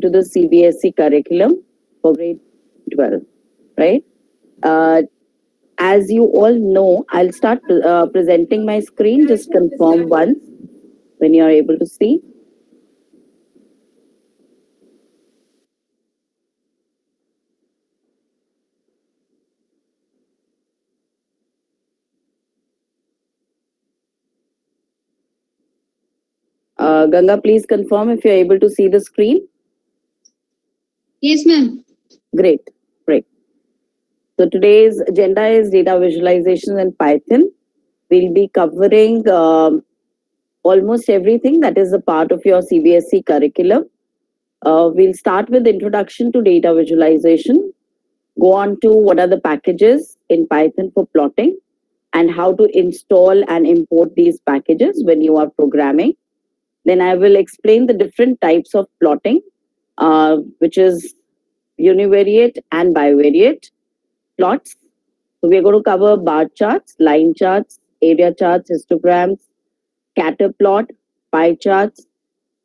to the CBSE curriculum for grade 12, right? Uh, as you all know, I'll start presenting my screen. Just confirm once when you are able to see. Ganga, please confirm if you're able to see the screen. Yes, ma'am. Great, great. So today's agenda is data visualization in Python. We'll be covering almost everything that is a part of your CBSE curriculum. We'll start with introduction to data visualization, go on to what are the packages in Python for plotting, and how to install and import these packages when you are programming. Then I will explain the different types of plotting, which is univariate and bivariate plots. So we're going to cover bar charts, line charts, area charts, histograms, scatter plot, pie charts,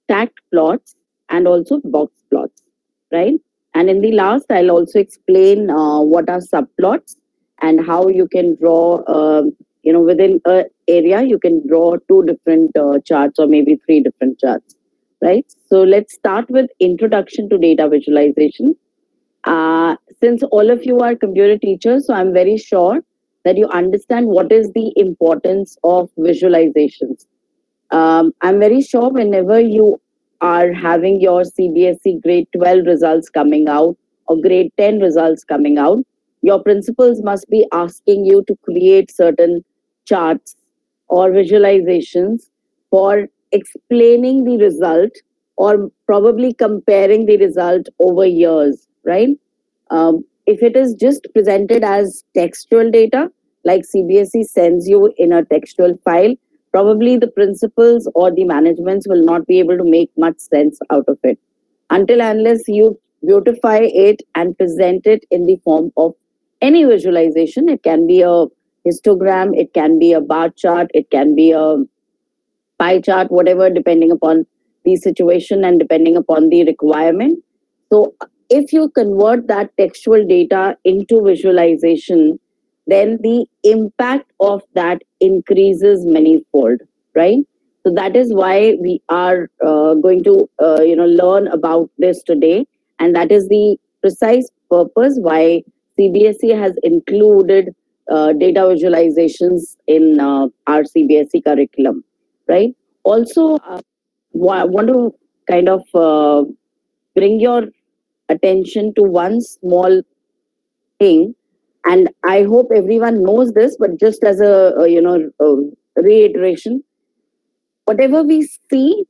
stacked plots, and also box plots, right? And in the last, I'll also explain what are subplots and how you can draw, within a area, you can draw two different charts or maybe three different charts, right? So let's start with introduction to data visualization. Since all of you are computer teachers, so I'm very sure that you understand what is the importance of visualizations. I'm very sure whenever you are having your CBSE grade 12 results coming out or grade 10 results coming out, your principals must be asking you to create certain charts or visualizations for explaining the result or probably comparing the result over years, right? If it is just presented as textual data, like CBSE sends you in a textual file, probably the principals or the managements will not be able to make much sense out of it until unless you beautify it and present it in the form of any visualization. It can be a histogram, it can be a bar chart, it can be a pie chart, whatever, depending upon the situation and depending upon the requirement. So if you convert that textual data into visualization, then the impact of that increases manyfold, right? So that is why we are going to learn about this today, and that is the precise purpose why CBSE has included data visualizations in our CBSE curriculum, right? Also, want to kind of bring your attention to one small thing, and I hope everyone knows this, but just as a reiteration, whatever we see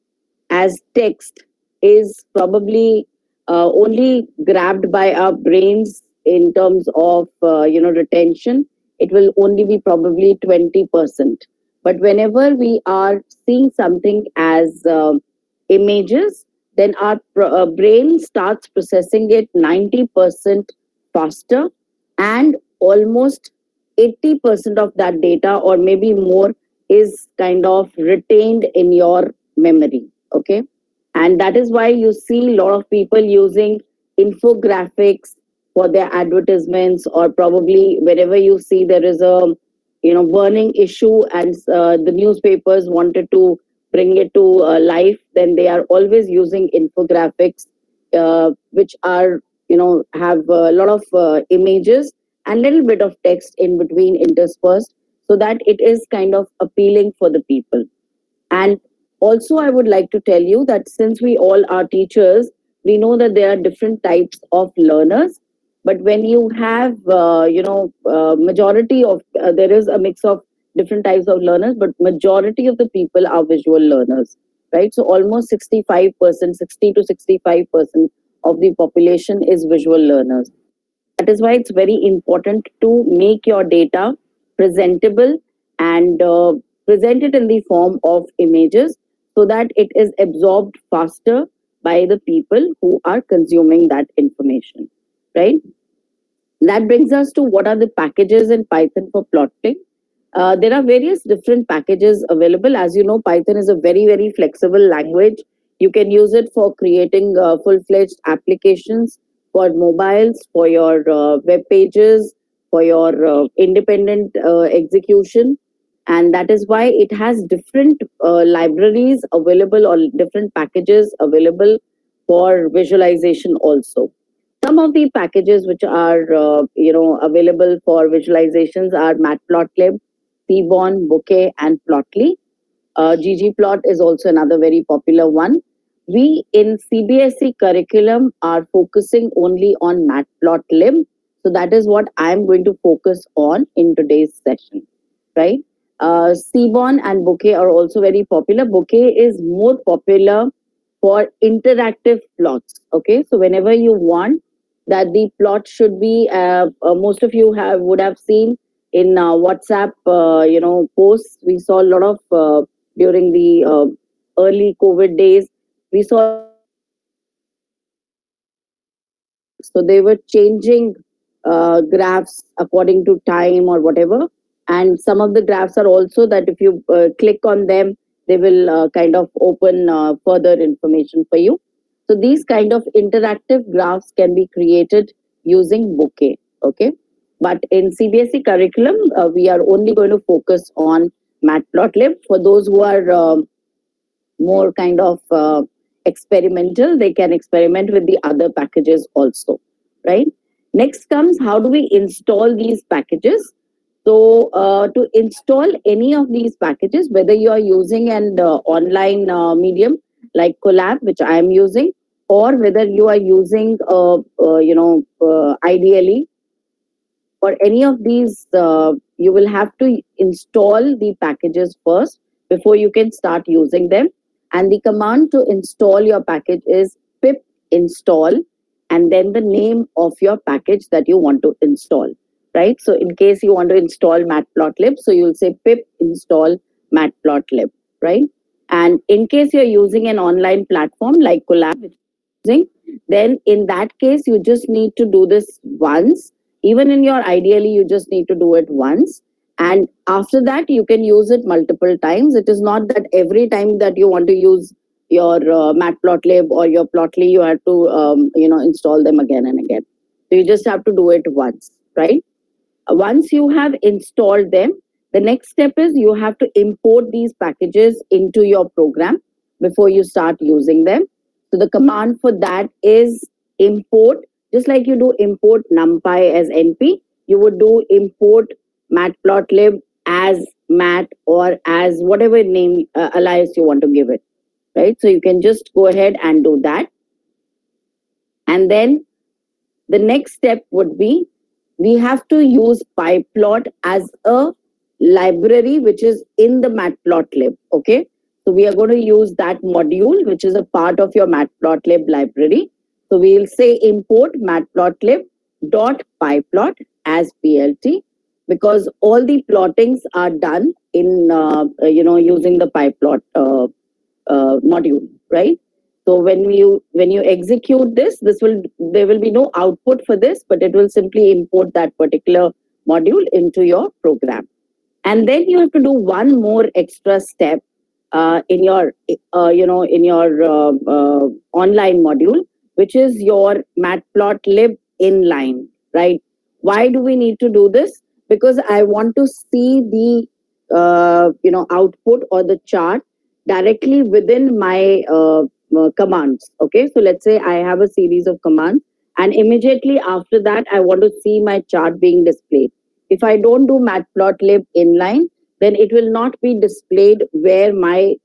as text is probably only grabbed by our brains in terms of retention. It will only be probably 20%. But whenever we are seeing something as images, then our brain starts processing it 90% faster, and almost 80% of that data or maybe more is kind of retained in your memory. Okay. And that is why you see a lot of people using infographics for their advertisements, or probably wherever you see there is a burning issue and the newspapers wanted to bring it to life, then they are always using infographics, which are have a lot of images and little bit of text in between interspersed, so that it is kind of appealing for the people. And also, I would like to tell you that since we all are teachers, we know that there are different types of learners. But when you have, majority of, there is a mix of different types of learners, but majority of the people are visual learners, right? So almost 65%, 60 to 65% of the population is visual learners. That is why it's very important to make your data presentable and present it in the form of images so that it is absorbed faster by the people who are consuming that information, right? That brings us to what are the packages in Python for plotting. There are various different packages available. As you know, Python is a very, very flexible language. You can use it for creating full-fledged applications for mobiles, for your web pages, for your independent execution. And that is why it has different libraries available or different packages available for visualization also. Some of the packages which are available for visualizations are Matplotlib, Seaborn, Bouquet, and Plotly. ggplot is also another very popular one. We in CBSE curriculum are focusing only on Matplotlib. So that is what I'm going to focus on in today's session, right? Seaborn and Bouquet are also very popular. Bouquet is more popular for interactive plots. Okay, so whenever you want that the plot should be, most of you have would have seen in WhatsApp, posts. We saw a lot of during the early COVID days. We saw so they were changing graphs according to time or whatever. And some of the graphs are also that if you click on them, they will kind of open further information for you. So these kind of interactive graphs can be created using Bouquet. Okay. But in CBSE curriculum, we are only going to focus on Matplotlib. For those who are more kind of experimental, they can experiment with the other packages also, right? Next comes how do we install these packages. So to install any of these packages, whether you are using an online medium like Colab, which I am using, or whether you are using ideally for any of these, you will have to install the packages first before you can start using them. And the command to install your package is pip install and then the name of your package that you want to install, right? So in case you want to install Matplotlib, so you'll say pip install Matplotlib, right? And in case you're using an online platform like Colab, which you're using, then in that case, you just need to do this once. Even in your ideally, you just need to do it once. And after that, you can use it multiple times. It is not that every time that you want to use your Matplotlib or your Plotly, you have to install them again and again. So you just have to do it once, right? Once you have installed them, the next step is you have to import these packages into your program before you start using them. So the command for that is import, just like you do import numpy as np, you would do import matplotlib as mat or as whatever name alias you want to give it, right? So you can just go ahead and do that. And then the next step would be we have to use pyplot as a library which is in the matplotlib. Okay, so we are going to use that module which is a part of your matplotlib library. So we will say import matplotlib dot pyplot as plt, because all the plottings are done in using the pyplot module, right? So when you execute this, there will be no output for this, but it will simply import that particular module into your program. And then you have to do one more extra step in your online module, which is your matplotlib inline, right? Why do we need to do this? Because I want to see the output or the chart directly within my commands. Okay, so let's say I have a series of commands, and immediately after that, I want to see my chart being displayed. If I don't do matplotlib inline, then it will not be displayed where my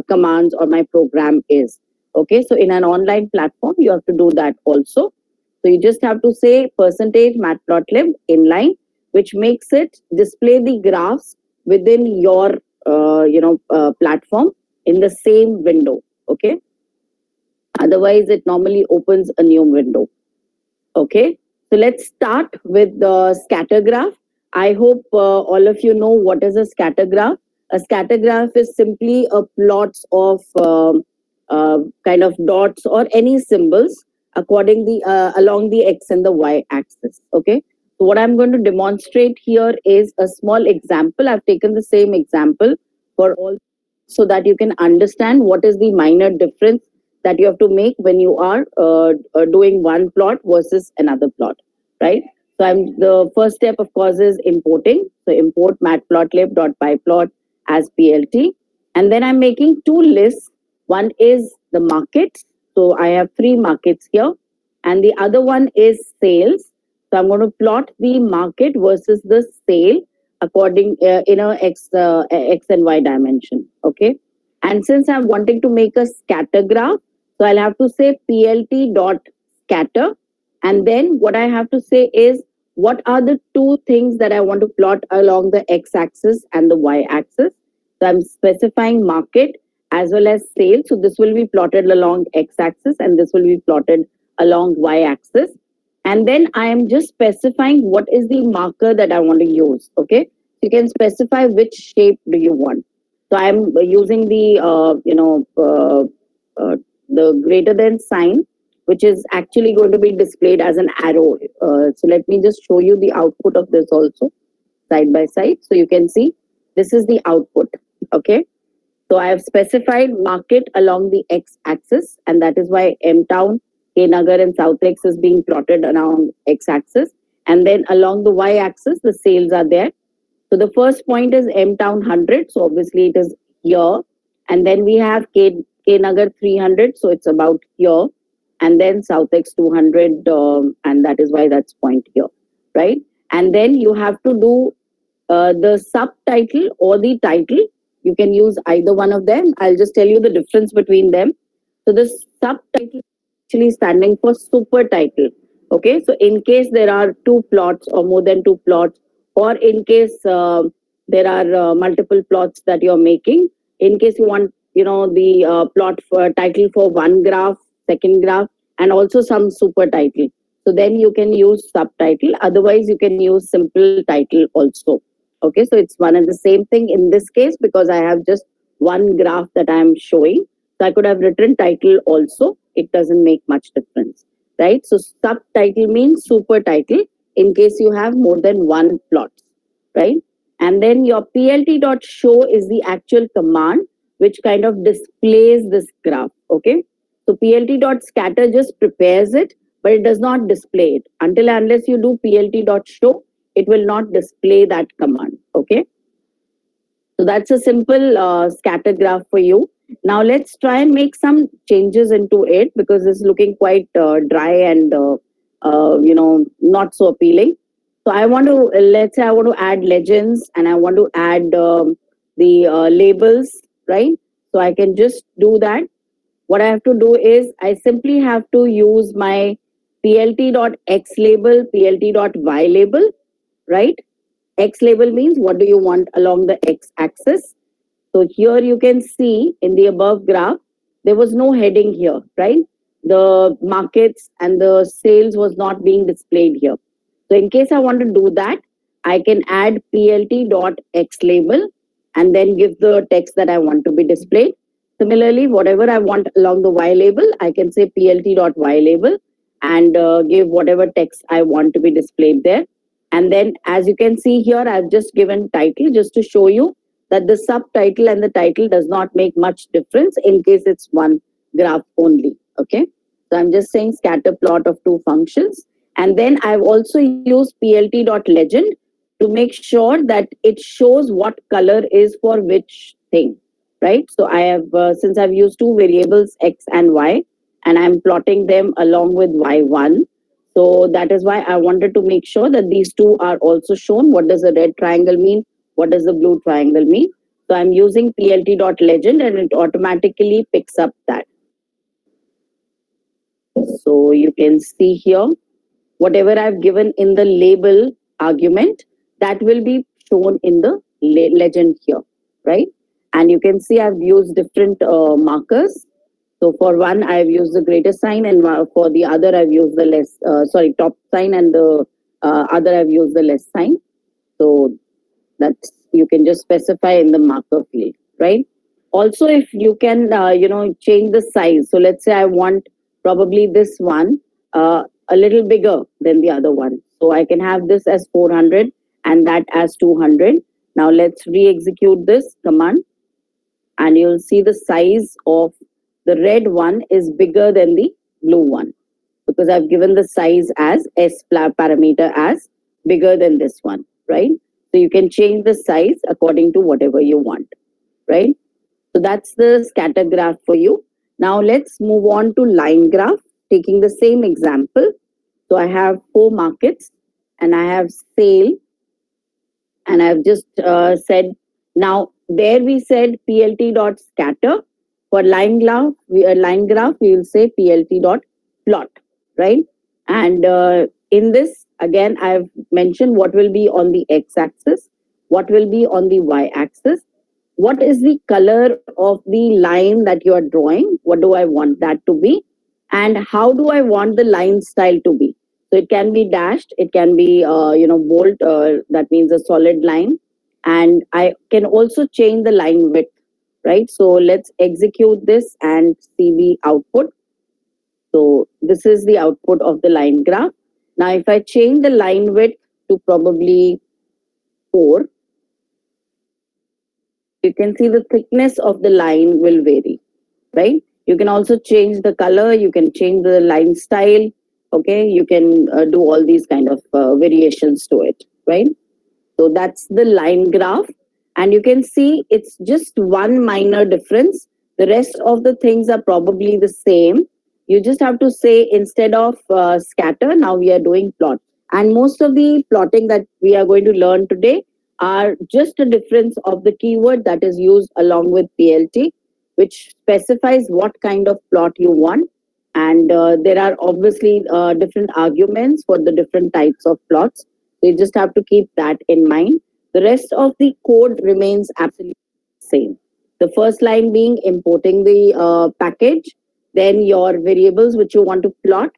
commands or my program is. Okay, so in an online platform, you have to do that also. So you just have to say percentage matplotlib inline, which makes it display the graphs within your platform in the same window. Okay, otherwise it normally opens a new window. Okay, so let's start with the scatter graph. I hope all of you know what is a scatter graph. A scatter graph is simply a plots of kind of dots or any symbols along the x and the y axis. Okay, so what I'm going to demonstrate here is a small example. I've taken the same example for all so that you can understand what is the minor difference that you have to make when you are doing one plot versus another plot, right? So the first step, of course, is importing. So import matplotlib.pyplot as PLT. And then I'm making two lists. One is the markets. So I have three markets here. And the other one is sales. So I'm going to plot the market versus the sale according in a x and y dimension. Okay. And since I'm wanting to make a scatter graph, so I'll have to say plt dot scatter. And then what I have to say is what are the two things that I want to plot along the x axis and the y axis. So I'm specifying market as well as sales. So this will be plotted along x axis and this will be plotted along y axis. And then I am just specifying what is the marker that I want to use. Okay, so you can specify which shape do you want. So I'm using the the greater than sign, which is actually going to be displayed as an arrow. So let me just show you the output of this also side by side, so you can see this is the output. Okay, so I have specified market along the x axis, and that is why M Town, K Nagar, and South X is being plotted around x axis. And then along the y axis, the sales are there. So the first point is M Town 100. So obviously it is here. And then we have K Nagar 300. So it's about here. And then South X 200. And that is why that's point here. Right. And then you have to do the subtitle or the title. You can use either one of them. I'll just tell you the difference between them. So the subtitle actually standing for super title. Okay, so in case there are two plots or more than two plots, or in case there are multiple plots that you're making, in case you want, the plot for title for one graph, second graph, and also some super title. So then you can use subtitle. Otherwise, you can use simple title also. Okay, so it's one and the same thing in this case because I have just one graph that I am showing. So I could have written title also. It doesn't make much difference, right? So subtitle means super title in case you have more than one plot, right? And then your plt.show is the actual command which kind of displays this graph, okay? So plt.scatter just prepares it, but it does not display it. Until and unless you do plt.show, it will not display that command, okay? So that's a simple scatter graph for you. Now let's try and make some changes into it because it's looking quite dry and not so appealing. So I want to, let's say I want to add legends and I want to add the labels, right? So I can just do that. What I have to do is I simply have to use my plt.x label, plt.y label, right? X label means what do you want along the x axis. So here you can see in the above graph, there was no heading here, right? The markets and the sales was not being displayed here. So in case I want to do that, I can add plt.x label and then give the text that I want to be displayed. Similarly, whatever I want along the y label, I can say plt.y label and give whatever text I want to be displayed there. And then as you can see here, I've just given title just to show you that the subtitle and the title does not make much difference in case it's one graph only. Okay. So I'm just saying scatter plot of two functions. And then I've also used plt.legend to make sure that it shows what color is for which thing. Right. So I have, since I've used two variables, X and Y, and I'm plotting them along with Y1. So that is why I wanted to make sure that these two are also shown. What does the red triangle mean? What does the blue triangle mean? So I'm using plt.legend and it automatically picks up that. So you can see here, whatever I've given in the label argument, that will be shown in the legend here, right? And you can see I've used different markers. So for one, I've used the greater sign, and for the other, I've used the less, top sign, and the other, I've used the less sign. So that's, you can just specify in the marker field, right? Also, if you can, change the size. So let's say I want probably this one a little bigger than the other one. So I can have this as 400 and that as 200. Now let's re-execute this command. and you'll see the size of the red one is bigger than the blue one, because I've given the size as parameter as bigger than this one, right? So you can change the size according to whatever you want, right? So that's the scatter graph for you. Now let's move on to line graph, taking the same example. So I have 4 markets and I have sale, and I've just said, now there we said PLT dot scatter. For line graph, we will say PLT dot plot, right? And in this, again, I've mentioned what will be on the x-axis, what will be on the y-axis, what is the color of the line that you are drawing, what do I want that to be, and how do I want the line style to be. So it can be dashed, it can be bold, that means a solid line, and I can also change the line width, right? So let's execute this and see the output. So this is the output of the line graph. Now if I change the line width to probably 4, you can see the thickness of the line will vary, right? You can also change the color, you can change the line style, okay? You can do all these kind of variations to it, right? So that's the line graph. And you can see it's just one minor difference. The rest of the things are probably the same. You just have to say, instead of scatter, now we are doing plot. And most of the plotting that we are going to learn today are just a difference of the keyword that is used along with PLT, which specifies what kind of plot you want. And there are obviously different arguments for the different types of plots. So you just have to keep that in mind. The rest of the code remains absolutely same. The first line being importing the package, then your variables which you want to plot,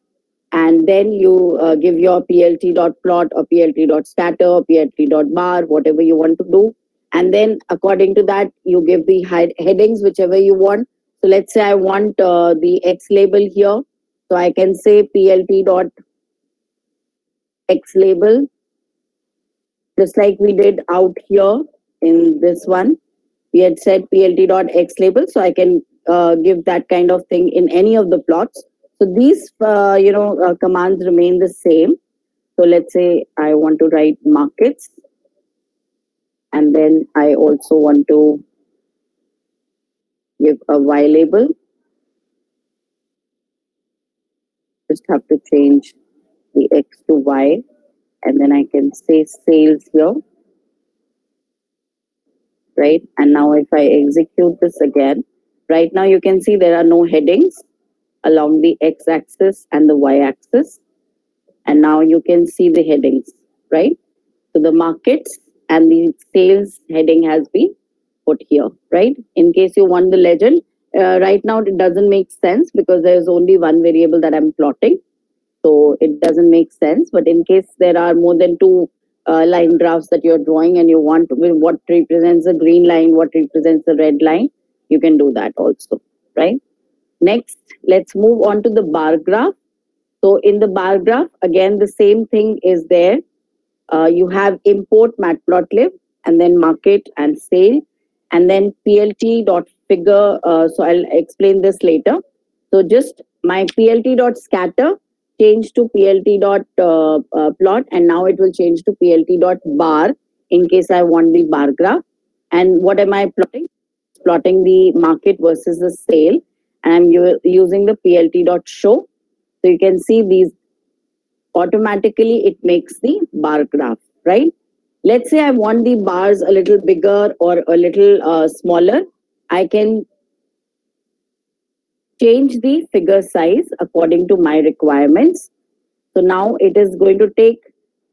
and then you give your plt.plot or plt.scatter or plt.bar, whatever you want to do. And then according to that, you give the headings, whichever you want. So let's say I want the X label here. So I can say plt.x label, just like we did out here in this one. We had said plt.x label, so I can give that kind of thing in any of the plots. So these commands remain the same. So let's say I want to write markets, and then I also want to give a y label. Just have to change the x to y, and then I can say sales here, right? And now if I execute this again, right now you can see there are no headings along the x-axis and the y-axis. And now you can see the headings, right? So the markets and the sales heading has been put here, right? In case you want the legend, right now it doesn't make sense because there's only one variable that I'm plotting. So it doesn't make sense. But in case there are more than 2 line graphs that you're drawing and you want what represents the green line, what represents the red line, you can do that also, right? Next, let's move on to the bar graph. So in the bar graph, again, the same thing is there. You have import matplotlib, and then market and sale, and then plt.figure. So I'll explain this later. So just my plt.scatter change to plt.plot, and now it will change to plt.bar in case I want the bar graph. And what am I plotting? Plotting the market versus the sale, and I'm using the plt.show. So you can see these automatically it makes the bar graph, right? Let's say I want the bars a little bigger or a little smaller. I can change the figure size according to my requirements. So now it is going to take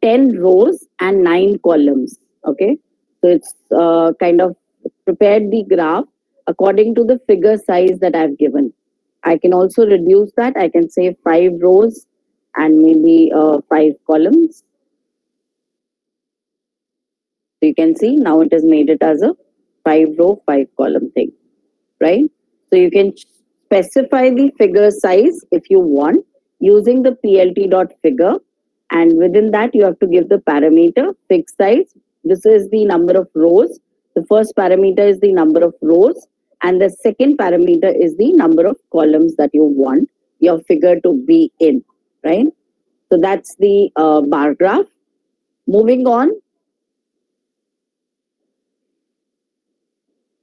10 rows and 9 columns. Okay. So it's kind of prepared the graph according to the figure size that I've given. I can also reduce that. I can say 5 rows and maybe 5 columns. So you can see now it has made it as a 5 row, 5 column thing, right? So you can specify the figure size if you want using the plt.figure, and within that you have to give the parameter fixed size. This is the number of rows. The first parameter is the number of rows, And the second parameter is the number of columns that you want your figure to be in, right? So that's the bar graph. Moving on,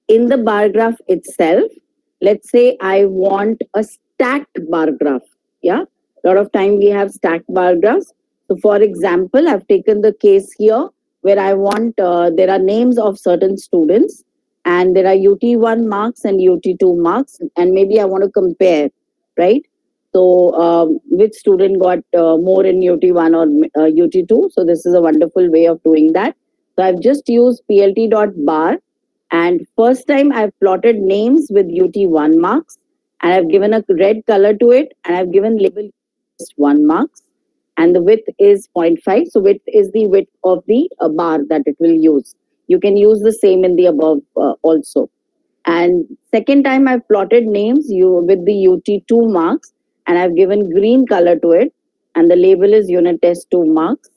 in the bar graph itself, let's say I want a stacked bar graph. Yeah, a lot of time we have stacked bar graphs. So for example, I've taken the case here where I want, there are names of certain students and there are UT1 marks and UT2 marks, and maybe I want to compare, right? So which student got more in UT1 or UT2? So this is a wonderful way of doing that. So I've just used plt.bar, and first time I've plotted names with UT1 marks, and I've given a red color to it, and I've given label just 1 marks, and the width is 0.5. So width is the width of the bar that it will use. You can use the same in the above also. And second time I've plotted names with the UT2 marks, and I've given green color to it, and the label is unit test 2 marks,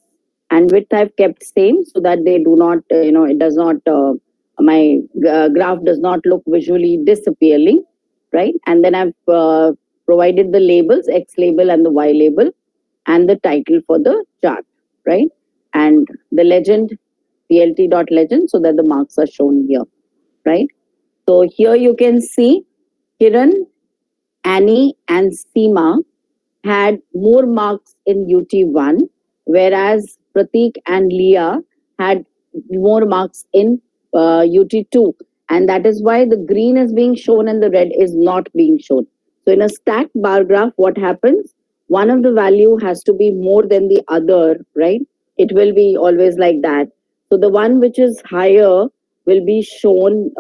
and width I've kept same so that they do not, it does not, my graph does not look visually disappearing, right? And then I've provided the labels, X label and the Y label, and the title for the chart, right? And the legend, plt.legend, so that the marks are shown here, right? So here you can see Kiran, Annie, and Seema had more marks in UT1, whereas Pratik and Leah had more marks in UT2. And that is why the green is being shown and the red is not being shown. So in a stacked bar graph, what happens? One of the value has to be more than the other, right? It will be always like that. So the one which is higher will be shown,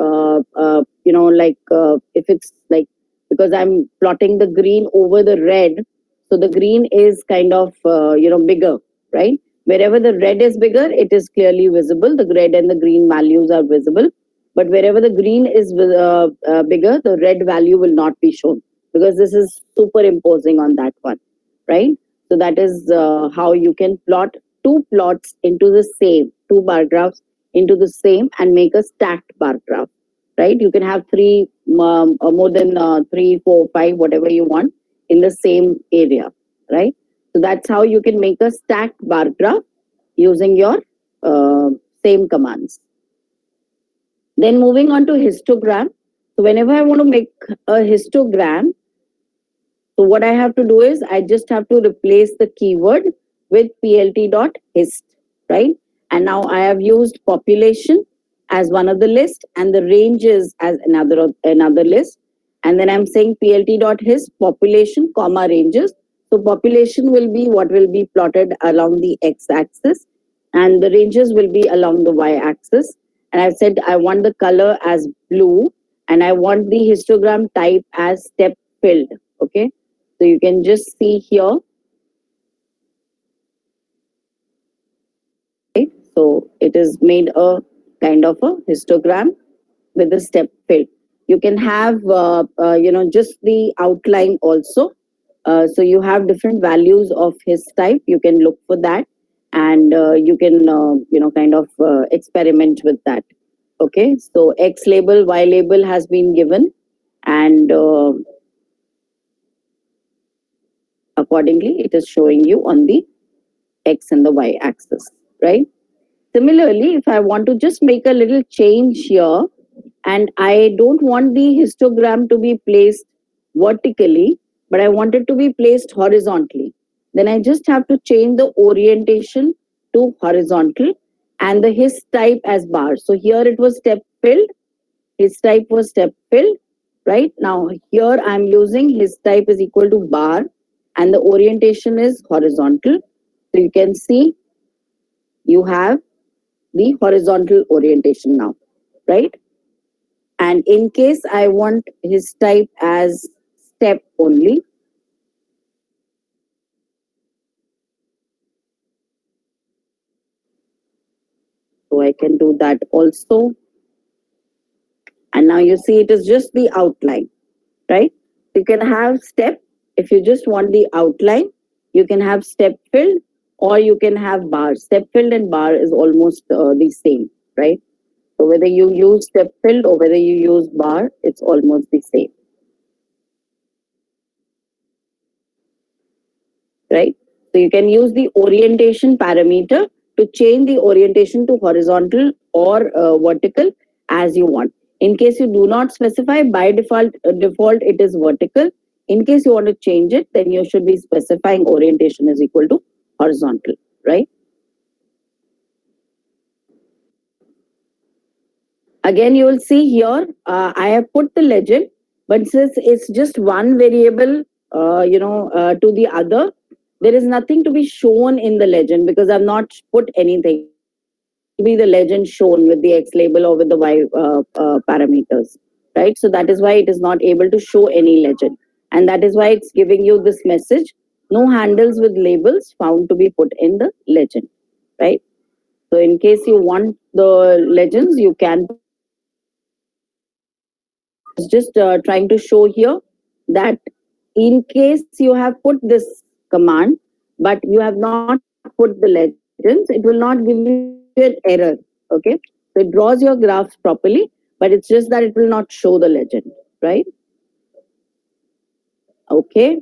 if it's like, because I'm plotting the green over the red, so the green is kind of, bigger, right? Wherever the red is bigger, it is clearly visible. The red and the green values are visible. But wherever the green is bigger, the red value will not be shown because this is superimposing on that one, right? So that is how you can plot two plots into the same, two bar graphs into the same and make a stacked bar graph, right? You can have three, more than 3, 4, 5, whatever you want in the same area, right? So that's how you can make a stacked bar graph using your same commands. Then moving on to histogram. So whenever I want to make a histogram, so what I have to do is I just have to replace the keyword with plt.hist, right? And now I have used population as one of the list and the ranges as another list. And then I'm saying plt.hist population comma ranges. So population will be what will be plotted along the x-axis and the ranges will be along the y-axis. And I've said I want the color as blue and I want the histogram type as step filled. Okay, so you can just see here. Right? So it is made a kind of a histogram with the step fill. You can have, just the outline also. So you have different values of his type. You can look for that and you can, kind of experiment with that. Okay, so X label, Y label has been given and accordingly it is showing you on the X and the Y axis, right? Similarly, if I want to just make a little change here and I don't want the histogram to be placed vertically, but I want it to be placed horizontally, then I just have to change the orientation to horizontal and the his type as bar. So here it was step filled, his type was step filled, right? Now here I'm using his type is equal to bar and the orientation is horizontal. So you can see you have the horizontal orientation now, right? And in case I want his type as step only, so I can do that also. And now you see it is just the outline, right? You can have step, if you just want the outline, you can have step filled or you can have bar. Step filled and bar is almost the same, right? So whether you use step filled or whether you use bar, it's almost the same, right? So you can use the orientation parameter to change the orientation to horizontal or vertical as you want. In case you do not specify, by default it is vertical. In case you want to change it, then you should be specifying orientation is equal to horizontal, right? Again, you will see here, I have put the legend, but since it's just one variable, to the other, there is nothing to be shown in the legend because I've not put anything. Be the legend shown with the X label or with the Y parameters, right? So that is why it is not able to show any legend. And that is why it's giving you this message, no handles with labels found to be put in the legend, right? So in case you want the legends, you can just trying to show here that in case you have put this command but you have not put the legends, it will not give you an error. Okay, so it draws your graphs properly, but it's just that it will not show the legend, right? Okay,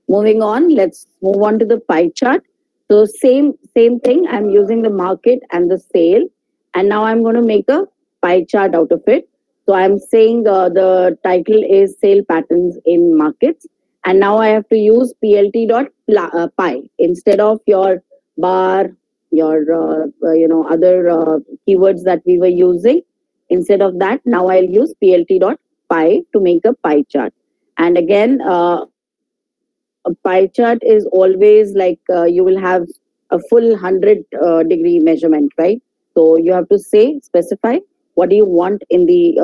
moving on, let's move on to the pie chart. So same thing, I'm using the market and the sale, and now I'm going to make a pie chart out of it. So I'm saying the title is sale patterns in markets, and now I have to use plt.pie instead of your bar, your other keywords that we were using. Instead of that, now I'll use plt.pie to make a pie chart. And again, a pie chart is always like you will have a full 100-degree measurement, right? So you have to say, specify what do you want in the,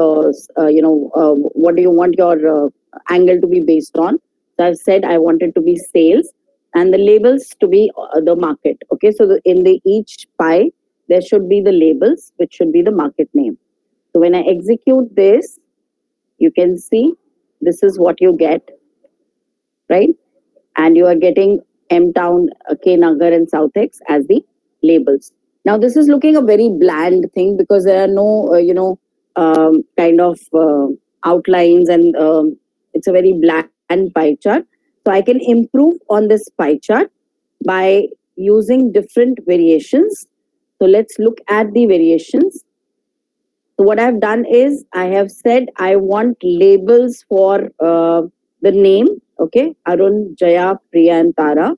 what do you want your angle to be based on. So I've said I want it to be sales and the labels to be the market. Okay, so in the each pie, there should be the labels, which should be the market name. So when I execute this, you can see this is what you get, right? And you are getting M Town, K Nagar, and South X as the labels. Now, this is looking a very bland thing because there are no, kind of outlines, and it's a very bland pie chart. So I can improve on this pie chart by using different variations. So let's look at the variations. So what I've done is I have said I want labels for the name, okay, Arun, Jaya, Priya, and Tara,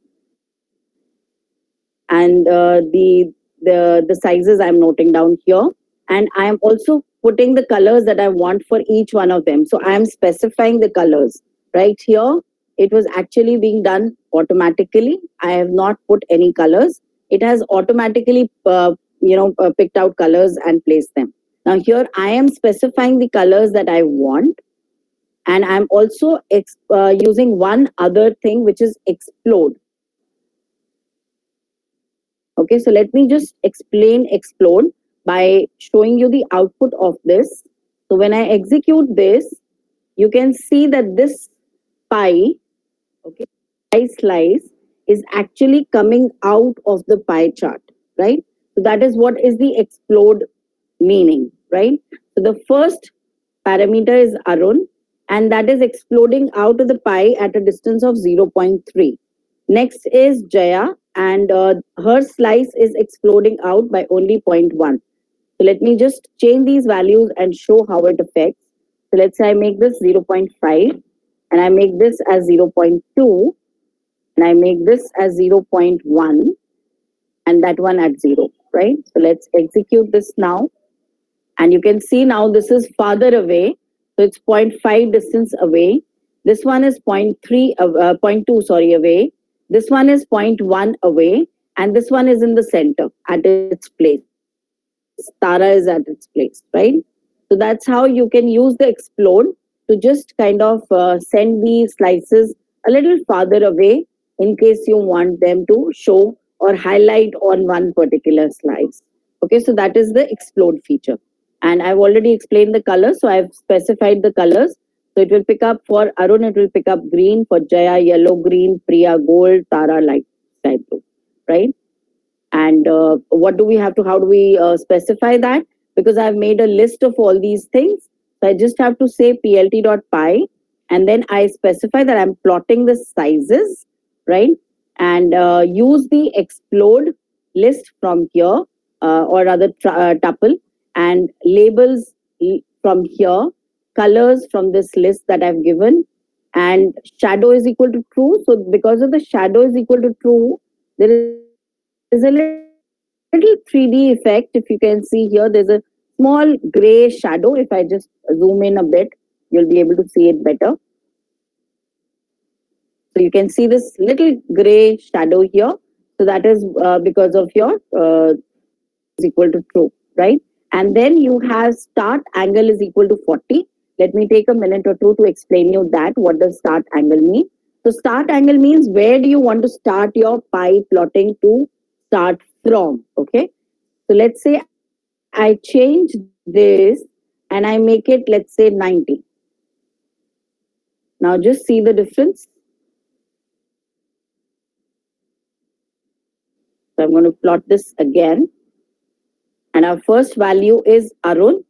and the sizes I'm noting down here, and I am also putting the colors that I want for each one of them. So I am specifying the colors right here. It was actually being done automatically. I have not put any colors. It has automatically picked out colors and placed them. Now here I am specifying the colors that I want, and I'm also using one other thing, which is explode. Okay, so let me just explain explode by showing you the output of this. So when I execute this, you can see that this pie, okay, pie slice is actually coming out of the pie chart, right? So that is what is the explode meaning, right? So the first parameter is Arun, and that is exploding out of the pie at a distance of 0.3. Next is Jaya, and her slice is exploding out by only 0.1. So let me just change these values and show how it affects. So let's say I make this 0.5, and I make this as 0.2, and I make this as 0.1, and that one at 0, right? So let's execute this now. And you can see now this is farther away. So it's 0.5 distance away. This one is 0.2, sorry, away. This one is 0.1 away. And this one is in the center at its place. Tara is at its place, right? So that's how you can use the explode to just kind of send the slices a little farther away in case you want them to show or highlight on one particular slice. Okay, so that is the explode feature. And I've already explained the colors, so I've specified the colors. So it will pick up for Arun, it will pick up green, for Jaya, yellow, green, Priya, gold, Tara, light sky blue, right? And what do we have to, how do we specify that? because I've made a list of all these things. So I just have to say plt.py, and then I specify that I'm plotting the sizes, right? And use the explode list from here, or rather tuple, and labels from here, colors from this list that I've given, and shadow is equal to true. So because of the shadow is equal to true, there is a little 3D effect. If you can see here, there's a small gray shadow. If I just zoom in a bit, you'll be able to see it better. So you can see this little gray shadow here. So that is because of your is equal to true, right? And then you have start angle is equal to 40. Let me take a minute or two to explain you that. What does start angle mean? So start angle means where do you want to start your pie plotting to start from, okay? So let's say I change this and I make it, let's say 90. Now just see the difference. So I'm going to plot this again. And our first value is Arun.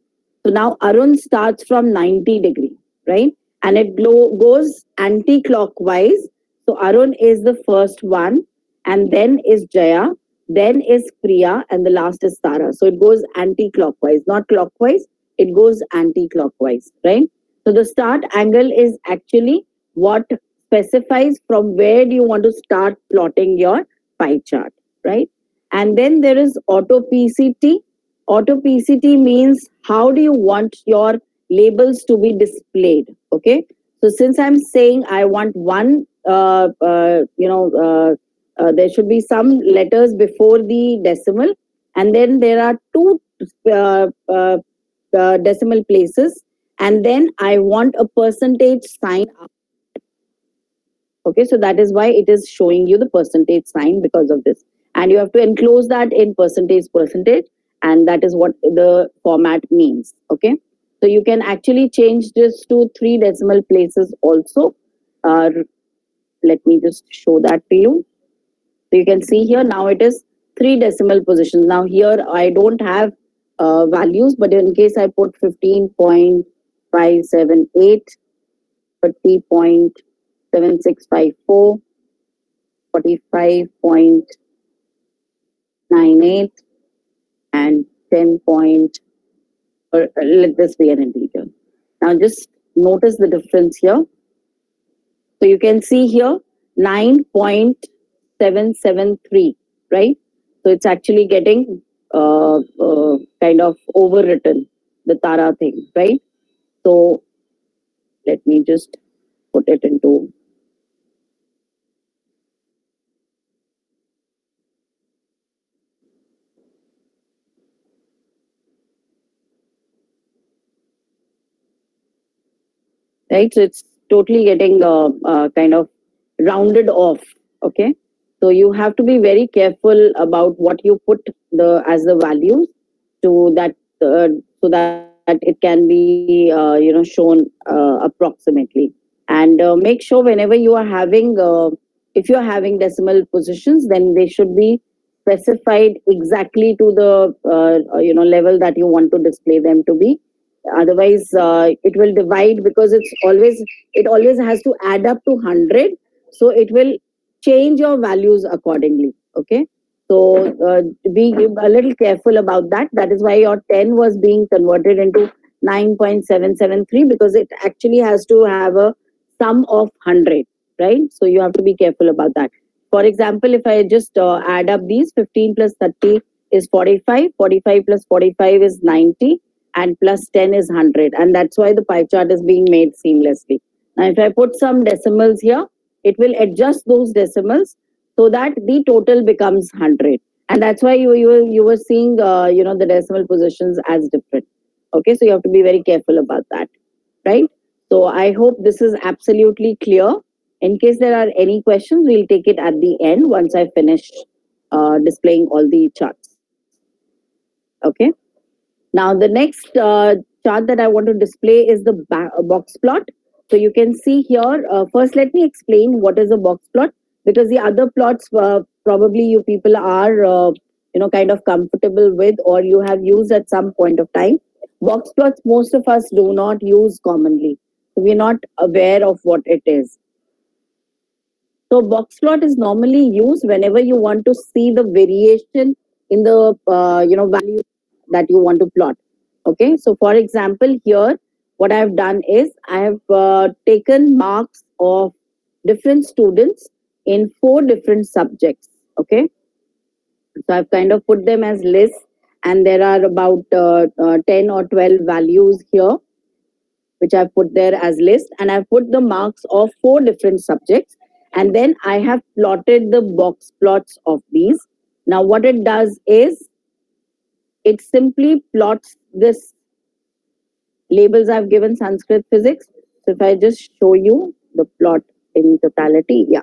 So now Arun starts from 90 degree, right? And it goes anti-clockwise. So Arun is the first one, and then is Jaya, then is Priya, and the last is Tara. So it goes anti-clockwise, not clockwise. It goes anti-clockwise, right? So the start angle is actually what specifies from where do you want to start plotting your pie chart, right? And then there is auto PCT. Auto PCT means how do you want your labels to be displayed? Okay. So since I'm saying I want one, there should be some letters before the decimal, and then there are two decimal places, and then I want a percentage sign. Okay, so that is why it is showing you the percentage sign because of this. And you have to enclose that in percentage, and that is what the format means. Okay, so you can actually change this to 3 decimal places also. Let me just show that to you. So you can see here now it is 3 decimal positions. Now here I don't have values, but in case I put 15.578, 30.7654, 45.98, and 10 point, or let this be an integer. Now just notice the difference here. So you can see here 9.773, right? So it's actually getting kind of overwritten, the Tara thing, right? So let me just put it into. Right, so it's totally getting kind of rounded off. Okay, so you have to be very careful about what you put the as the values to that, so that it can be shown approximately. And make sure whenever you are having if you are having decimal positions, then they should be specified exactly to the level that you want to display them to be. Otherwise it will divide, because it always has to add up to 100. So it will change your values accordingly. Okay, so be a little careful about that. That is why your 10 was being converted into 9.773, because it actually has to have a sum of 100, right? So you have to be careful about that. For example, if I just add up these, 15 plus 30 is 45, 45 plus 45 is 90, and plus 10 is 100. And that's why the pie chart is being made seamlessly. Now, if I put some decimals here, it will adjust those decimals so that the total becomes 100. And that's why you were seeing the decimal positions as different. Okay, so you have to be very careful about that, right? So I hope this is absolutely clear. In case there are any questions, we'll take it at the end once I finish displaying all the charts. Okay. Now, the next chart that I want to display is the box plot. So you can see here, first let me explain what is a box plot, because the other plots probably you people are kind of comfortable with, or you have used at some point of time. Box plots, most of us do not use commonly. So we're not aware of what it is. So box plot is normally used whenever you want to see the variation in the value that you want to plot. Okay, so for example, here what I have done is I have taken marks of different students in 4 different subjects. Okay, so I've kind of put them as lists, and there are about 10 or 12 values here which I've put there as list, and I've put the marks of 4 different subjects, and then I have plotted the box plots of these. Now what it does is it simply plots this labels I've given: Sanskrit, physics. So if I just show you the plot in totality, yeah.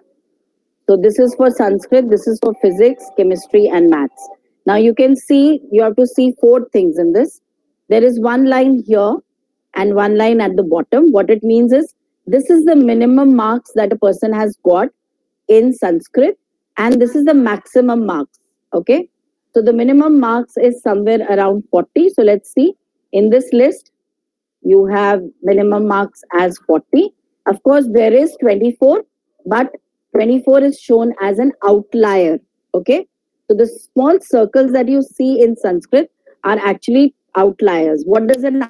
So this is for Sanskrit, this is for physics, chemistry, and maths. Now you can see, you have to see 4 things in this. There is one line here and one line at the bottom. What it means is this is the minimum marks that a person has got in Sanskrit, and this is the maximum marks. Okay. So the minimum marks is somewhere around 40. So let's see. In this list, you have minimum marks as 40. Of course, there is 24, but 24 is shown as an outlier. Okay. So the small circles that you see in Sanskrit are actually outliers. What does an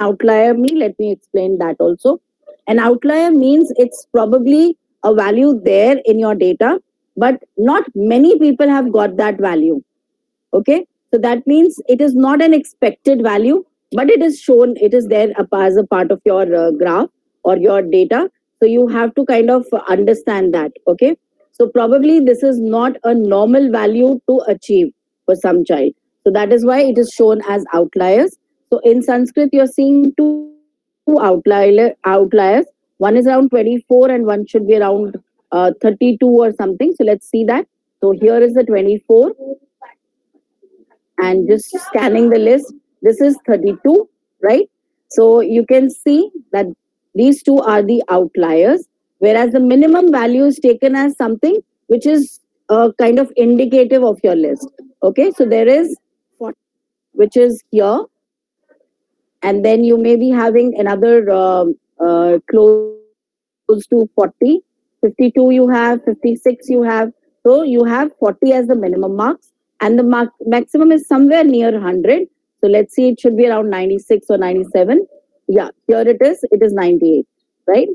outlier mean? Let me explain that also. An outlier means it's probably a value there in your data, but not many people have got that value. Okay. So that means it is not an expected value, but it is shown, it is there as a part of your graph or your data. So you have to kind of understand that. Okay. So probably this is not a normal value to achieve for some child. So that is why it is shown as outliers. So in Sanskrit, you're seeing 2 outliers. One is around 24 and one should be around 32 or something. So let's see that. So here is the 24, and just scanning the list, this is 32, right? So you can see that these 2 are the outliers, whereas the minimum value is taken as something which is kind of indicative of your list. Okay, so there is 40, which is here, and then you may be having another close to 40, 52 you have, 56 you have. So you have 40 as the minimum marks, and the maximum is somewhere near 100. So let's see, it should be around 96 or 97. Yeah, here it is 98, right?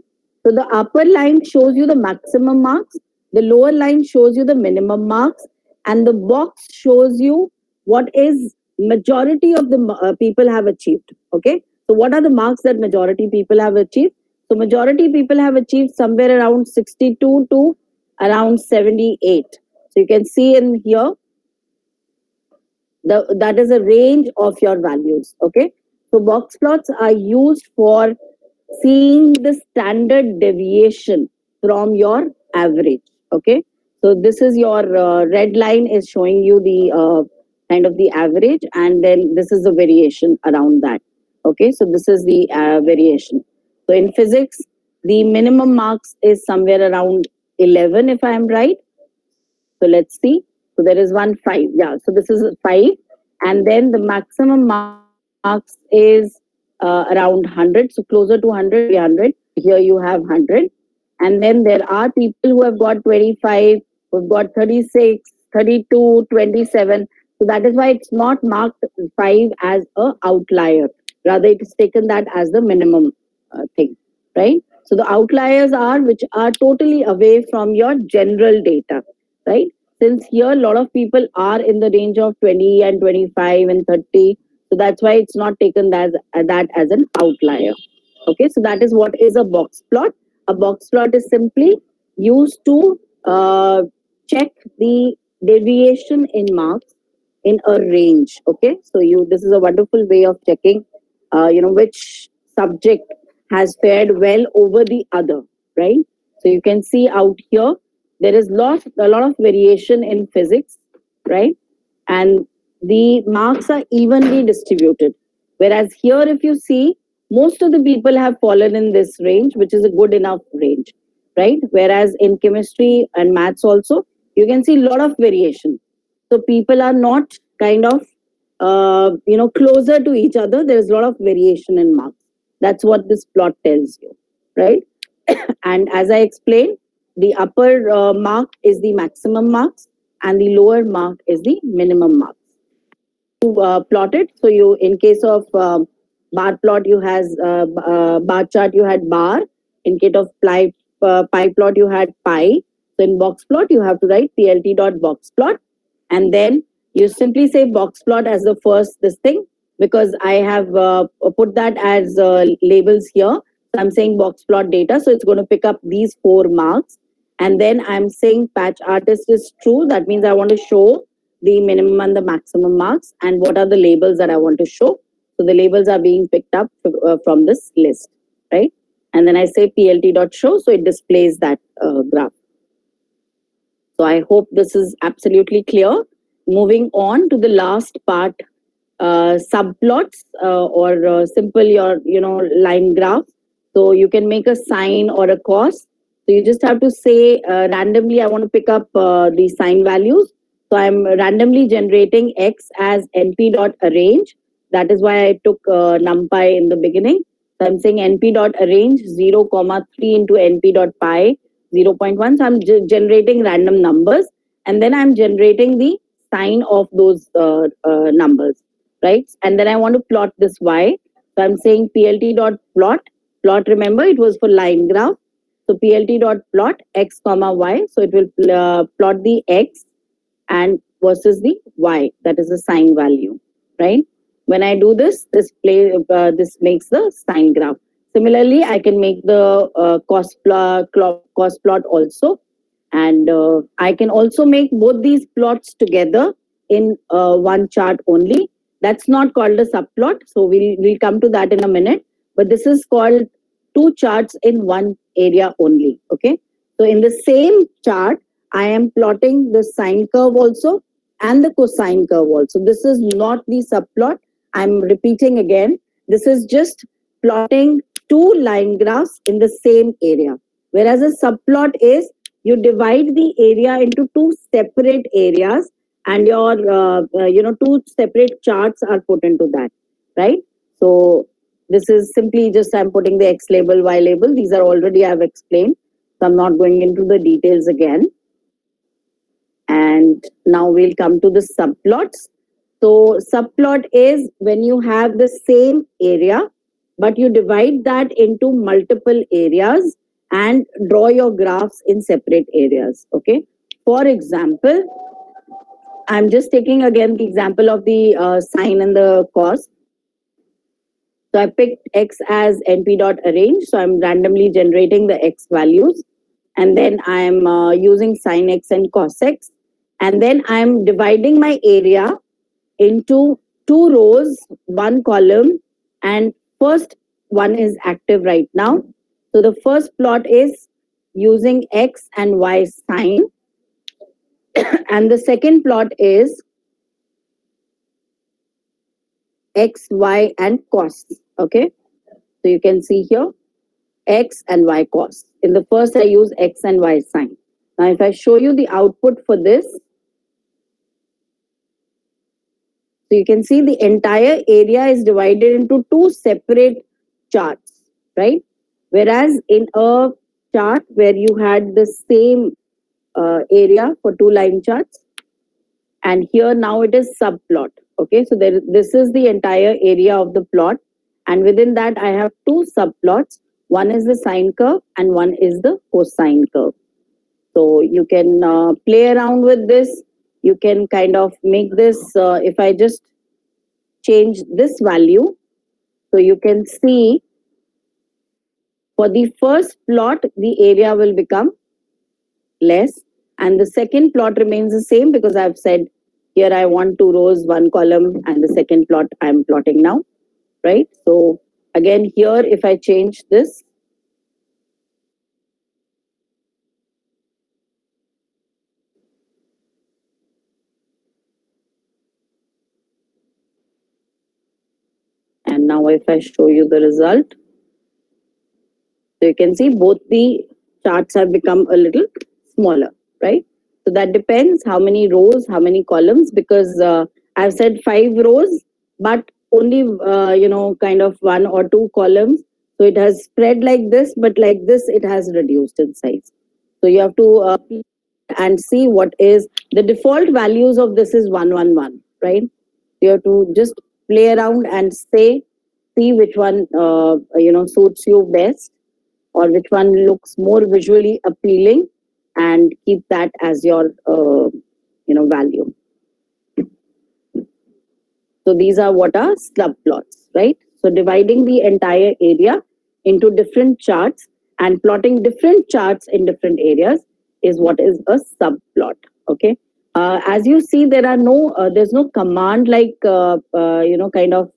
So the upper line shows you the maximum marks, the lower line shows you the minimum marks, and the box shows you what is majority of the people have achieved. Okay, so what are the marks that majority people have achieved? So majority people have achieved somewhere around 62 to around 78. So you can see in here, that is a range of your values. Okay, so box plots are used for seeing the standard deviation from your average. Okay, so this is your red line is showing you the kind of the average, and then this is the variation around that. Okay, so this is the variation. So in physics, the minimum marks is somewhere around 11, if I am right. So let's see. So there is 1 5. Yeah. So this is 5. And then the maximum marks is around 100. So closer to 100, 300. Here you have 100. And then there are people who have got 25, who've got 36, 32, 27. So that is why it's not marked 5 as a outlier. Rather, it is taken that as the minimum thing, right? So the outliers are which are totally away from your general data, right? Since here a lot of people are in the range of 20 and 25 and 30, so that's why it's not taken as that as an outlier. Okay, so that is what is a box plot. A box plot is simply used to check the deviation in marks in a range. Okay, so you this is a wonderful way of checking which subject has fared well over the other, right? So you can see out here there is a lot of variation in physics, right? And the marks are evenly distributed. Whereas here, if you see, most of the people have fallen in this range, which is a good enough range, right? Whereas in chemistry and maths also, you can see a lot of variation. So people are not kind of, closer to each other. There's a lot of variation in marks. That's what this plot tells you, right? And as I explained, the upper mark is the maximum marks and the lower mark is the minimum marks. To plot it, so you, in case of bar plot, you has bar chart, you had bar. In case of pie plot, you had pie. So in box plot, you have to write plt dot box plot, and then you simply say box plot as the first this thing, because I have put that as labels here. So I'm saying box plot data, so it's going to pick up these 4 marks, and then I'm saying patch artist is true. That means I want to show the minimum and the maximum marks, and what are the labels that I want to show. So the labels are being picked up from this list, right? And then I say plt.show, so it displays that graph. So I hope this is absolutely clear. Moving on to the last part, subplots or simple line graph. So you can make a sine or a cos. So you just have to say randomly, I want to pick up the sine values. So I'm randomly generating x as np.arrange. That is why I took numpy in the beginning. So I'm saying np.arrange 0, 3 into np.pi 0.1. So I'm generating random numbers, and then I'm generating the sine of those numbers, right? And then I want to plot this y. So I'm saying plt.plot. Plot, remember, it was for line graph. So plt.plot x comma y. So it will plot the x and versus the y, that is the sine value, right? When I do this, this makes the sine graph. Similarly, I can make the cost plot also, and I can also make both these plots together in one chart only. That's not called a subplot, so we'll come to that in a minute. But this is called 2 charts in one area only. Okay, so in the same chart, I am plotting the sine curve also and the cosine curve also. This is not the subplot. I'm repeating again. This is just plotting 2 line graphs in the same area. Whereas a subplot is you divide the area into 2 separate areas, and your 2 separate charts are put into that, right? So this is simply just I'm putting the x label, y label. These are already I've explained. So I'm not going into the details again. And now we'll come to the subplots. So subplot is when you have the same area, but you divide that into multiple areas and draw your graphs in separate areas. Okay. For example, I'm just taking again the example of the sine and the cos. So I picked x as np.arrange. So I'm randomly generating the x values. And then I'm using sine x and cos x. And then I'm dividing my area into 2 rows, 1 column, and first one is active right now. So the first plot is using x and y sine, and the second plot is x, y, and cos. Okay, so you can see here x and y cos. In the first, I use x and y sine. Now, if I show you the output for this, so you can see the entire area is divided into 2 separate charts, right? Whereas in a chart where you had the same area for 2 line charts, and here now it is subplot. Okay, so this is the entire area of the plot, and within that I have 2 subplots. One is the sine curve and one is the cosine curve. So you can play around with this. You can kind of make this, if I just change this value, so you can see for the first plot, the area will become less, and the second plot remains the same because I've said here I want 2 rows, 1 column, and the second plot I'm plotting now, right? So again, here if I change this, and now if I show you the result, so you can see both the charts have become a little smaller, right? So that depends how many rows, how many columns, because I've said 5 rows, but only, kind of 1 or 2 columns. So it has spread like this, but like this, it has reduced in size. So you have to and see what is the default values of this is 111, right? You have to just play around and see which one, suits you best, or which one looks more visually appealing, and keep that as your, value. So these are what are subplots, right? So dividing the entire area into different charts and plotting different charts in different areas is what is a subplot. Okay. As you see, there's no command like, kind of,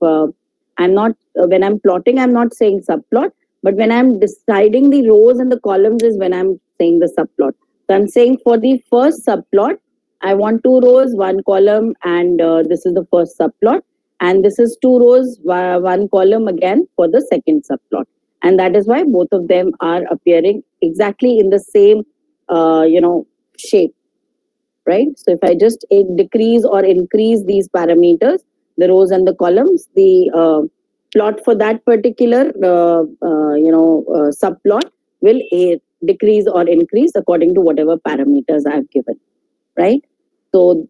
I'm not, when I'm plotting, I'm not saying subplot, but when I'm deciding the rows and the columns is when I'm saying the subplot. So I'm saying for the first subplot, I want 2 rows, 1 column, and this is the first subplot. And this is 2 rows, 1 column again for the second subplot. And that is why both of them are appearing exactly in the same, shape, right? So if I just decrease or increase these parameters, the rows and the columns, the plot for that particular, subplot will decrease or increase according to whatever parameters I've given, right? So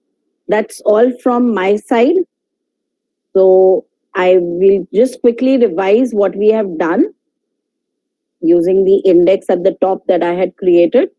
that's all from my side. So I will just quickly revise what we have done using the index at the top that I had created.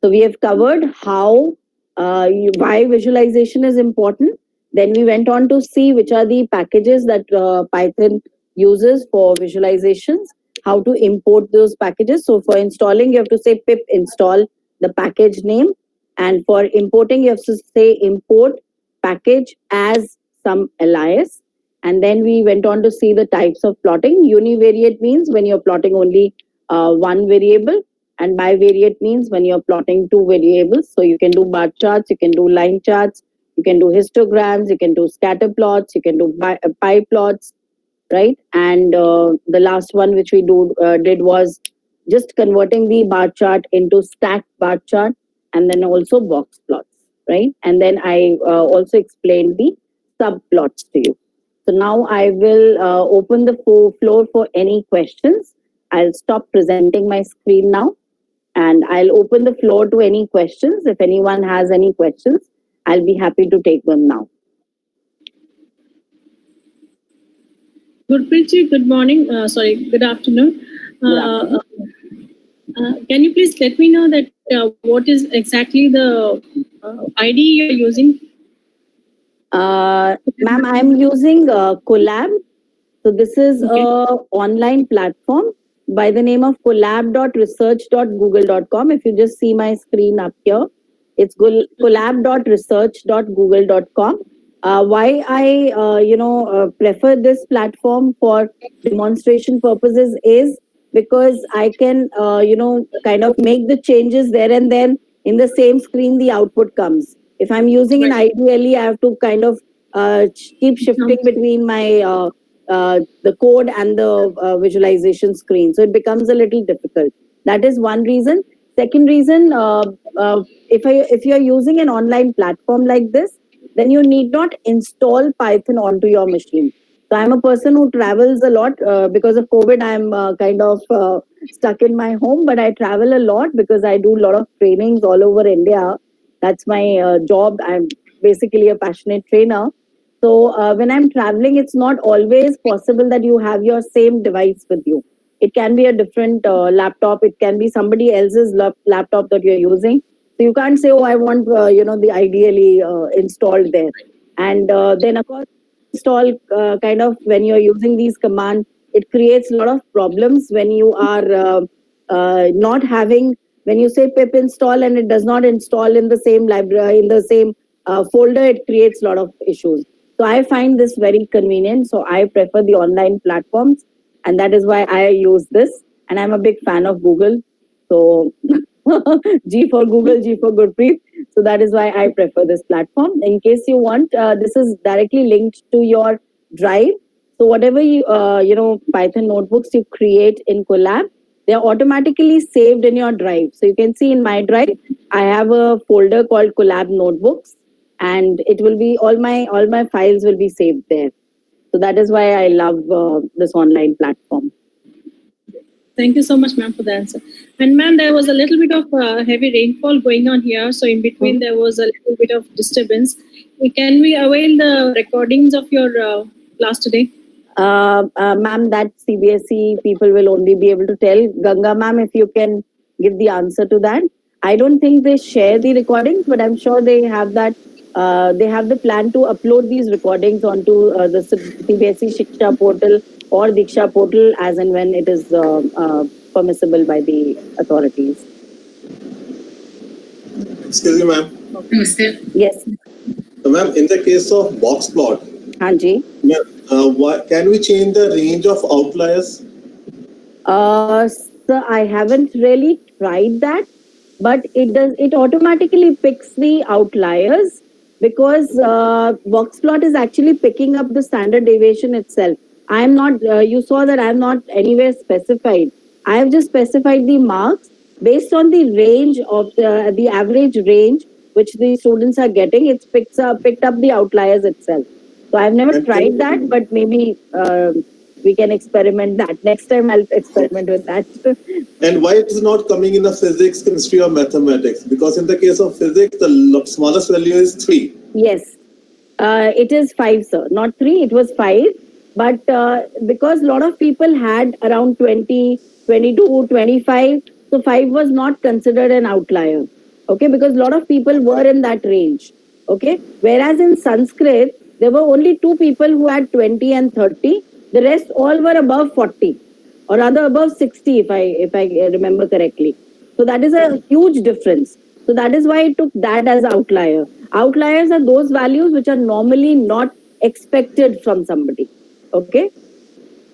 So we have covered why visualization is important. Then we went on to see which are the packages that Python uses for visualizations, how to import those packages. So for installing, you have to say pip install the package name. And for importing, you have to say import package as some alias. And then we went on to see the types of plotting. Univariate means when you're plotting only one variable, and bivariate means when you're plotting 2 variables. So you can do bar charts, you can do line charts, you can do histograms, you can do scatter plots, you can do pie plots, right? And the last one which we did was just converting the bar chart into stacked bar chart, and then also box plots, right? And then I also explained the subplots to you. So now I will open the floor for any questions. I'll stop presenting my screen now, and I'll open the floor to any questions. If anyone has any questions, I'll be happy to take them now. Gurpreet ji, good morning. Good afternoon. Can you please let me know that what is exactly the ID you're using? Ma'am, I'm using Colab. So this is Okay. a online platform by the name of collab.research.google.com. If you just see my screen up here, it's collab.research.google.com. Why I prefer this platform for demonstration purposes is because I can kind of make the changes there and then in the same screen the output comes. If I'm using an IDLE, I have to kind of keep shifting between my the code and the visualization screen, so it becomes a little difficult. That is one reason. Second reason, if you are using an online platform like this, then you need not install Python onto your machine. So I'm a person who travels a lot. Because of COVID, I'm kind of stuck in my home, but I travel a lot because I do a lot of trainings all over India. That's my job. I'm basically a passionate trainer. So when I'm traveling, it's not always possible that you have your same device with you. It can be a different laptop. It can be somebody else's laptop that you're using. So you can't say, "Oh, I want the ideally installed there." And then of course, install kind of when you're using these commands, it creates a lot of problems when you are not having, when you say pip install and it does not install in the same library, in the same folder, it creates a lot of issues. So I find this very convenient. So I prefer the online platforms, and that is why I use this. And I'm a big fan of Google. So G for Google, G for Gurpreet. So that is why I prefer this platform. In case you want, this is directly linked to your drive. So whatever Python notebooks you create in Colab, They are automatically saved in your drive. So you can see in my drive, I have a folder called Collab Notebooks, and it will be all my files will be saved there. So that is why I love this online platform. Thank you so much, ma'am, for the answer. And ma'am, there was a little bit of heavy rainfall going on here, so in between there was a little bit of disturbance. Can we avail the recordings of your class today? Ma'am, that CBSE people will only be able to tell. Ganga ma'am, if you can give the answer to that. I don't think they share the recordings, but I'm sure they have that. They have the plan to upload these recordings onto the CBSE Shiksha portal or Diksha portal as and when it is permissible by the authorities. Excuse me, ma'am. Yes, Ma'am, in the case of box plot, Hanji. can we change the range of outliers? So I haven't really tried that, but it automatically picks the outliers because Voxplot is actually picking up the standard deviation itself. I am not, you saw that I am not anywhere specified. I have just specified the marks based on the range of the average range which the students are getting. It's picked up the outliers itself. So I've never And tried that, but maybe we can experiment that. Next time I'll experiment with that. And why it is not coming in the physics, chemistry, or mathematics? Because in the case of physics, the smallest value is 3. Yes, it is 5, sir. Not 3, it was 5. But because a lot of people had around 20, 22, 25, so 5 was not considered an outlier. Okay, because a lot of people were in that range. Okay, whereas in Sanskrit, there were only 2 people who had 20 and 30. The rest all were above 40, or rather above 60, if I remember correctly. So that is a huge difference. So that is why I took that as outlier. Outliers are those values which are normally not expected from somebody. Okay.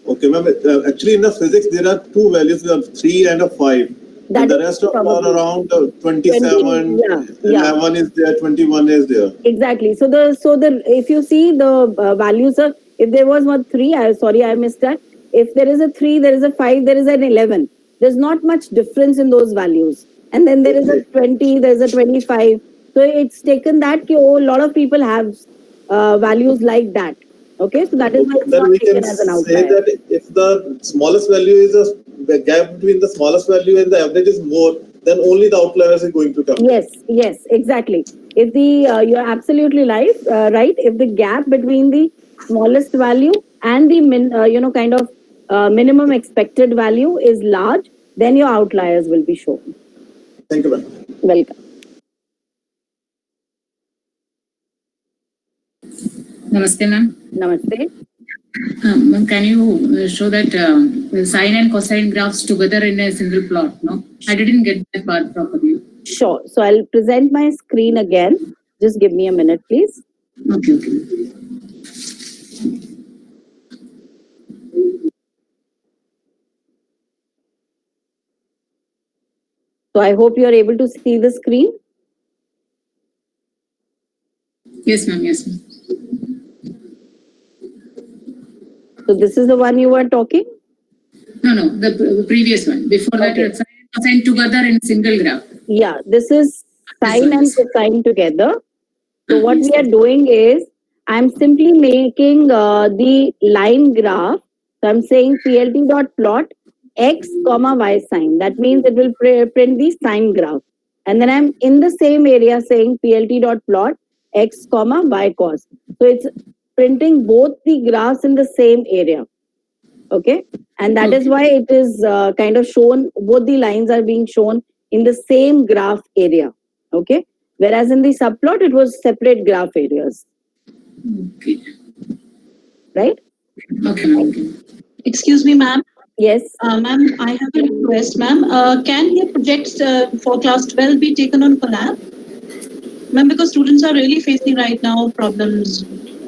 Okay, ma'am. Actually, in the physics, there are 2 values, 3 and a 5. That And the is rest of probably- are around 27, yeah. 11 is there, 21 is there. Exactly. So the if you see the values of, if there was one 3, I missed that. If there is a 3, there is a 5, there is an 11. There's not much difference in those values. And then there is a 20, there is a 25. So it's taken that a lot of people have values like that. Okay, so that is why it's Then not we can taken as an say outlier. that if the smallest value is the gap between the smallest value and the average is more, then only the outliers are going to come. Yes, exactly. If the you're absolutely right. If the gap between the smallest value and the minimum expected value is large, then your outliers will be shown. Thank you, ma'am. Welcome. Namaste, ma'am. Namaste. Ma'am, can you show that sine and cosine graphs together in a single plot? No, I didn't get that part properly. Sure. So I'll present my screen again. Just give me a minute, please. Okay. So I hope you're able to see the screen. Yes, ma'am. So this is the one you were talking? No, the previous one. Before that, Okay. sine and cosine together in single graph. Yeah, this is sine and cosine together. So what Yes. we are doing is, I'm simply making the line graph. So I'm saying PLT dot plot x comma y sine. That means it will print the sine graph. And then I'm in the same area saying PLT dot plot x comma y cos. So it's printing both the graphs in the same area. Okay. And that is why it is kind of shown, both the lines are being shown in the same graph area. Okay. Whereas in the subplot, it was separate graph areas. Okay. Right? Okay, ma'am. Okay. Excuse me, ma'am. Yes. Ma'am, I have a request, ma'am. Can the projects for class 12 be taken on Collab? Ma'am, because students are really facing right now problems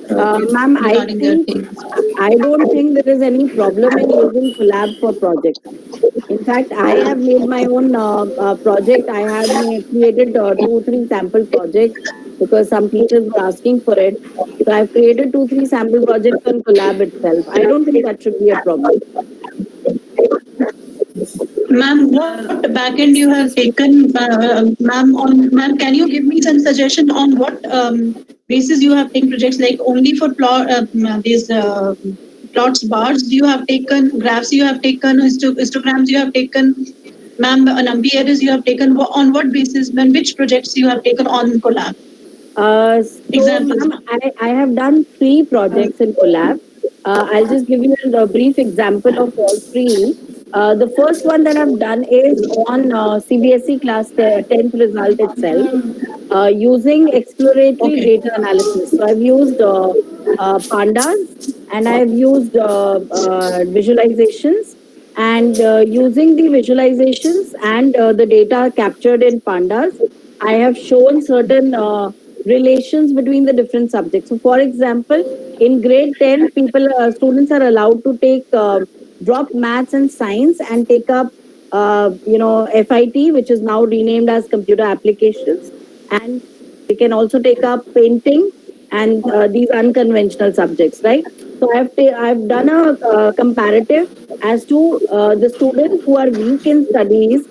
Ma'am, regarding their things. I don't think there is any problem in using Collab for projects. In fact, I have made my own project. I have created 2-3 sample projects because some teachers were asking for it. So I've created 2-3 sample projects on Collab itself. I don't think that should be a problem. Ma'am, what backend you have taken, ma'am, can you give me some suggestion on what basis you have taken projects, like only for these plots, bars you have taken, graphs you have taken, histograms you have taken, ma'am, NumPy arrays you have taken, on what basis, and which projects you have taken on Collab? So, Examples. ma'am, I have done 3 projects in Collab. I'll just give you a brief example of all 3. The first one that I've done is on CBSE class 10th result itself, using exploratory Okay. data analysis. So I've used pandas, and I've used visualizations, and using the visualizations and the data captured in pandas, I have shown certain relations between the different subjects. So, for example, in grade 10, students are allowed to take drop maths and science and take up, FIT, which is now renamed as computer applications, and they can also take up painting and these unconventional subjects, right? So I've done a comparative as to the students who are weak in studies,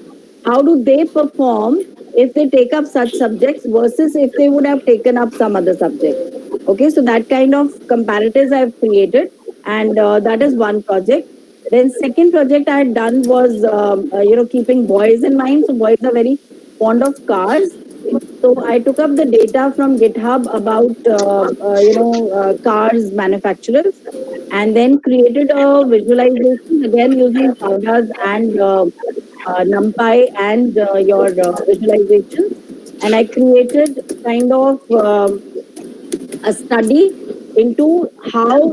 how do they perform if they take up such subjects versus if they would have taken up some other subject. Okay, so that kind of comparatives I've created, and that is one project. Then second project I had done was keeping boys in mind. So boys are very fond of cars. So I took up the data from GitHub about cars manufacturers, and then created a visualization again using Pandas and NumPy and your visualizations, and I created kind of a study into how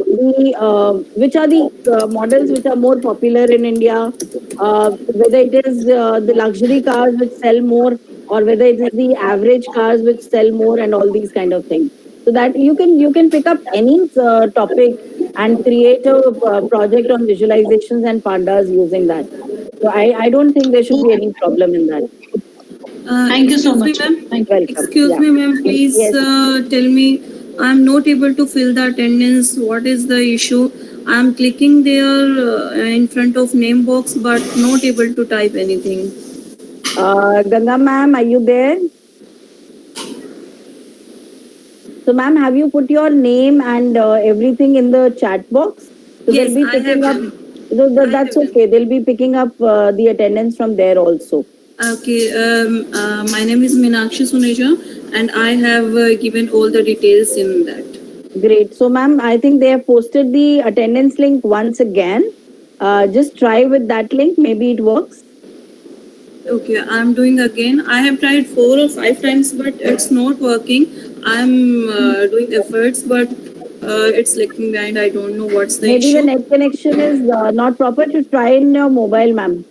which are the models which are more popular in India, whether it is the luxury cars which sell more, or whether it is the average cars which sell more, and all these kind of things. So that you can pick up any topic and create a project on visualizations and pandas using that. So I don't think there should be any problem in that. Thank you so Excuse me, much. ma'am. Thank you. Welcome. Excuse Yeah. me, ma'am. Please Yes. tell me. I'm not able to fill the attendance. What is the issue? I'm clicking there in front of name box, but not able to type anything. Ganga ma'am, are you there? So, ma'am, have you put your name and everything in the chat box? So Yes, they'll be I have picking up. done. So I that's have done. okay. They'll be picking up the attendance from there also. Okay. My name is Meenakshi Suneja, and I have given all the details in that. Great. So, ma'am, I think they have posted the attendance link once again. Just try with that link. Maybe it works. Okay, I'm doing again. I have tried 4 or 5 times, but it's not working. I'm doing efforts, but it's lagging behind. I don't know what's the Maybe the issue. net connection is not proper. To try in your mobile, ma'am.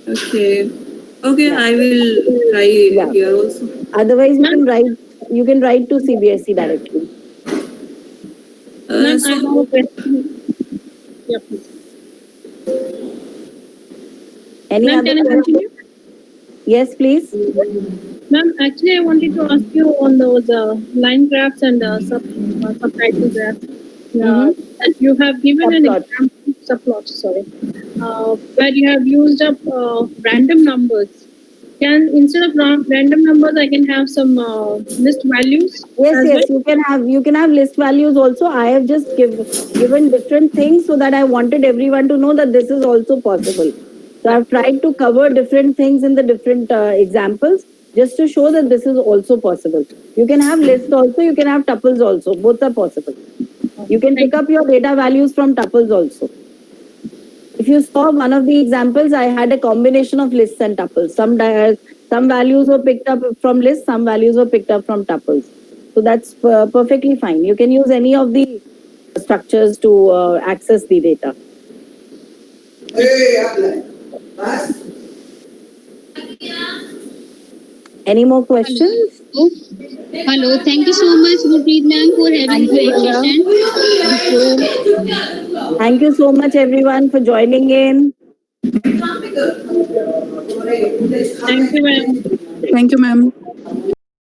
Okay. Okay, Yeah. I will try Yeah. here also. Otherwise, Ma'am? you can write to CBSE directly. Ma'am, I So, have a question. Yeah, please. Any Ma'am, other can I question? continue? Yes, please. Ma'am, actually, I wanted to ask you on those line graphs and subtitle graphs. That you have given an Subplot. example, subplots, sorry, where you have used up random numbers. Can instead of random numbers, I can have some list values Yes, as yes, well? you can have list values also. I have just given different things so that I wanted everyone to know that this is also possible. So I've tried to cover different things in the different examples just to show that this is also possible. You can have lists also, you can have tuples also. Both are possible. You can pick up your data values from tuples also. If you saw one of the examples, I had a combination of lists and tuples. Some values were picked up from lists, some values were picked up from tuples. So that's perfectly fine. You can use any of the structures to access the data. Any more questions? Hello, thank you so much, Gurpreet ma'am, for having Thank you, great Ganga. session. Thank you so much, everyone, for joining in. Thank you, ma'am. thank you, ma'am.